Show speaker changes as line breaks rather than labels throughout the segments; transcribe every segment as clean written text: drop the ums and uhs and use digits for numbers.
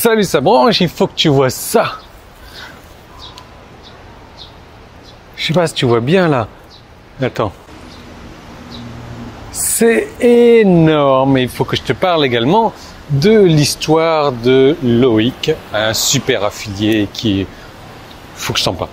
Salut, ça branche, il faut que tu vois ça. Je sais pas si tu vois bien là. Attends. C'est énorme. Il faut que je te parle également de l'histoire de Loïc, un super affilié qui... Faut que je t'en parle.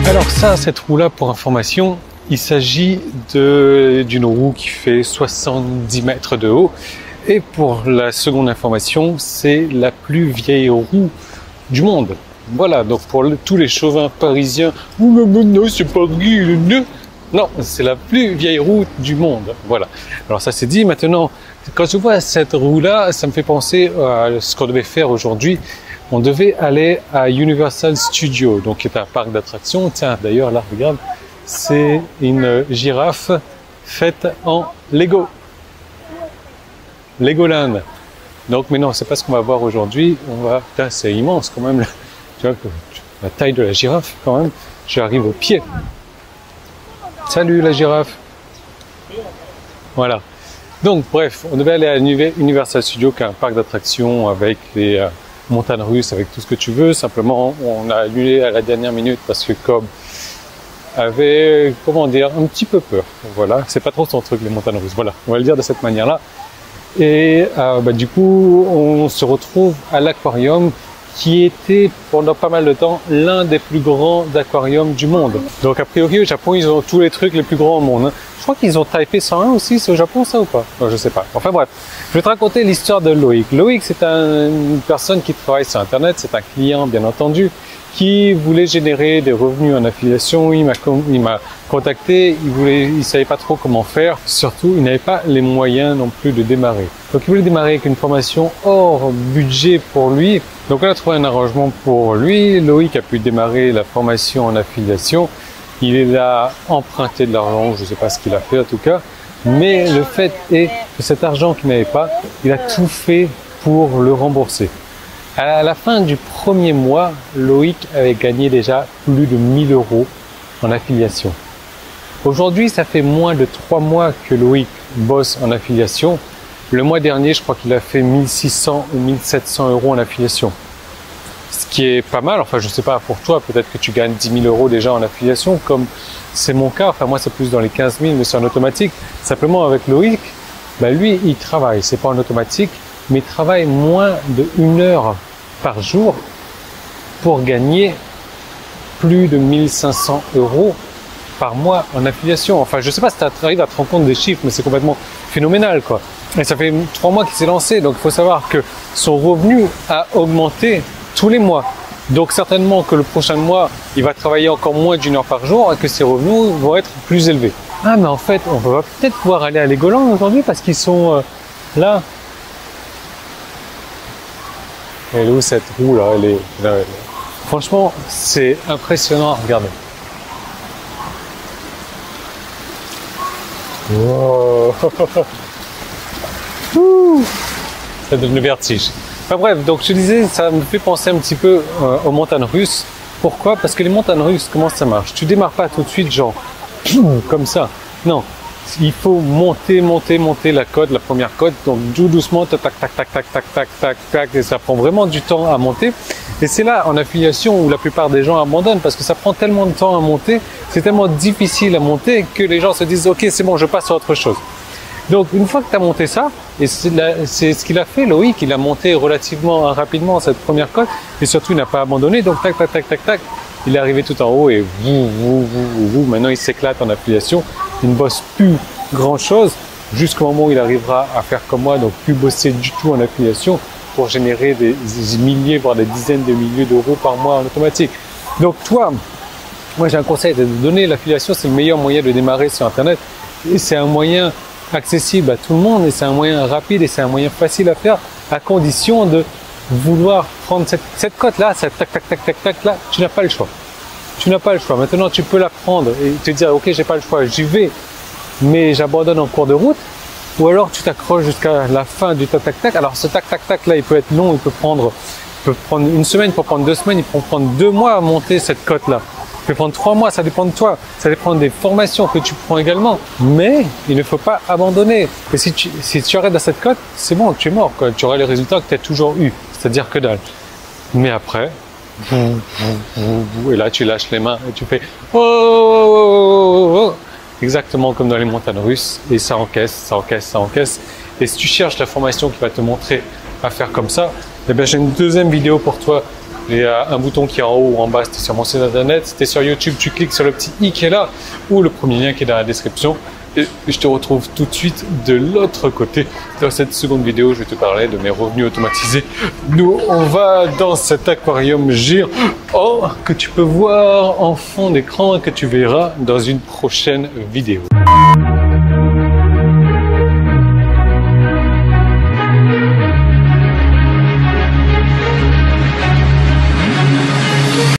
Alors ça, cette roue-là, pour information, il s'agit d'une roue qui fait 70 mètres de haut. Et pour la seconde information, c'est la plus vieille roue du monde. Voilà, donc pour tous les chauvins parisiens, « Non, c'est pas Paris, non, c'est la plus vieille roue du monde. » Voilà. Alors ça c'est dit. Maintenant, quand je vois cette roue-là, ça me fait penser à ce qu'on devait faire aujourd'hui. On devait aller à Universal Studios, donc qui est un parc d'attractions. Tiens, d'ailleurs, là, regarde, c'est une girafe faite en Lego. Legoland. Donc, mais non, c'est pas ce qu'on va voir aujourd'hui. Putain, c'est immense quand même. Tu vois, la taille de la girafe quand même. J'arrive au pied. Salut la girafe. Voilà. Donc, bref, on devait aller à Universal Studios, qui est un parc d'attractions avec les montagnes russes, avec tout ce que tu veux. Simplement, on a annulé à la dernière minute parce que Cobb avait, comment dire, un petit peu peur. Voilà, c'est pas trop son truc, les montagnes russes. Voilà, on va le dire de cette manière-là. Et du coup, on se retrouve à l'aquarium qui était pendant pas mal de temps l'un des plus grands aquariums du monde. Donc a priori au Japon, ils ont tous les trucs les plus grands au monde. Hein. Je crois qu'ils ont Taipei 101 aussi, c'est au Japon ça ou pas? Non, je sais pas. Enfin bref, je vais te raconter l'histoire de Loïc. Loïc, c'est une personne qui travaille sur Internet, c'est un client bien entendu, qui voulait générer des revenus en affiliation. Il m'a contacté, il savait pas trop comment faire. Surtout, il n'avait pas les moyens non plus de démarrer. Donc il voulait démarrer avec une formation hors budget pour lui. Donc on a trouvé un arrangement pour lui. Loïc a pu démarrer la formation en affiliation. Il a emprunté de l'argent, je ne sais pas ce qu'il a fait en tout cas. Mais le fait est que cet argent qu'il n'avait pas, il a tout fait pour le rembourser. À la fin du premier mois, Loïc avait gagné déjà plus de 1000 € en affiliation. Aujourd'hui, ça fait moins de 3 mois que Loïc bosse en affiliation. Le mois dernier, je crois qu'il a fait 1600 ou 1700 € en affiliation. Ce qui est pas mal. Enfin, je sais pas pour toi, peut-être que tu gagnes 10 000 € déjà en affiliation, comme c'est mon cas. Enfin, moi, c'est plus dans les 15 000, mais c'est en automatique. Simplement, avec Loïc, lui, il travaille. C'est pas en automatique, mais il travaille moins de 1 heure par jour pour gagner plus de 1500 € par mois en affiliation. Enfin, je sais pas si tu arrives à te rendre compte des chiffres, mais c'est complètement phénoménal, quoi. Et ça fait 3 mois qu'il s'est lancé, donc il faut savoir que son revenu a augmenté tous les mois. Donc certainement que le prochain mois, il va travailler encore moins d'1 heure par jour et que ses revenus vont être plus élevés. Ah, mais en fait, on va peut-être pouvoir aller à Legoland aujourd'hui parce qu'ils sont là. Elle est où cette roue là? Elle est là. Franchement, c'est impressionnant à regarder. Wow. Ça donne le vertige. Enfin bref, donc je disais, ça me fait penser un petit peu aux montagnes russes. Pourquoi? Parce que les montagnes russes, comment ça marche? Tu démarres pas tout de suite, genre, comme ça. Non, il faut monter la côte, la première côte. Donc tout doucement, tac, tac, tac, tac, tac, tac, tac, tac. Et ça prend vraiment du temps à monter. Et c'est là, en affiliation, où la plupart des gens abandonnent parce que ça prend tellement de temps à monter, c'est tellement difficile à monter que les gens se disent, ok, c'est bon, je passe à autre chose. Donc, une fois que tu as monté ça, et c'est ce qu'il a fait, Loïc, il a monté relativement rapidement cette première côte, et surtout, il n'a pas abandonné. Donc, tac, tac, tac, tac, tac, il est arrivé tout en haut, et maintenant, il s'éclate en affiliation. Il ne bosse plus grand-chose, jusqu'au moment où il arrivera à faire comme moi, donc plus bosser du tout en affiliation, pour générer des milliers, voire des dizaines de milliers d'euros par mois en automatique. Donc, toi, moi, j'ai un conseil de te donner. L'affiliation, c'est le meilleur moyen de démarrer sur Internet, et c'est un moyen accessible à tout le monde, et c'est un moyen rapide et c'est un moyen facile à faire, à condition de vouloir prendre cette cote là, cette tac tac tac tac tac là. Tu n'as pas le choix. Tu n'as pas le choix. Maintenant, tu peux la prendre et te dire ok, j'ai pas le choix, j'y vais, mais j'abandonne en cours de route. ou alors tu t'accroches jusqu'à la fin du tac-tac-tac. Alors ce tac-tac-tac là, il peut être long, il peut prendre une semaine, il peut prendre 2 semaines, il peut prendre 2 mois à monter cette cote là. Il peut prendre 3 mois, ça dépend de toi, ça dépend des formations que tu prends également. Mais il ne faut pas abandonner. Et si tu arrêtes à cette cote, c'est bon, tu es mort, quoi. Tu auras les résultats que tu as toujours eu, c'est-à-dire que dalle. Mais après, et là tu lâches les mains et tu fais oh, exactement comme dans les montagnes russes, et ça encaisse, ça encaisse, ça encaisse. Et si tu cherches la formation qui va te montrer à faire comme ça, eh bien j'ai une deuxième vidéo pour toi. Il y a un bouton qui est en haut ou en bas, c'était sur mon site internet. Si tu es sur YouTube, tu cliques sur le petit i qui est là, ou le premier lien qui est dans la description. Et je te retrouve tout de suite de l'autre côté. Dans cette seconde vidéo, je vais te parler de mes revenus automatisés. Nous, on va dans cet aquarium géant que tu peux voir en fond d'écran et que tu verras dans une prochaine vidéo.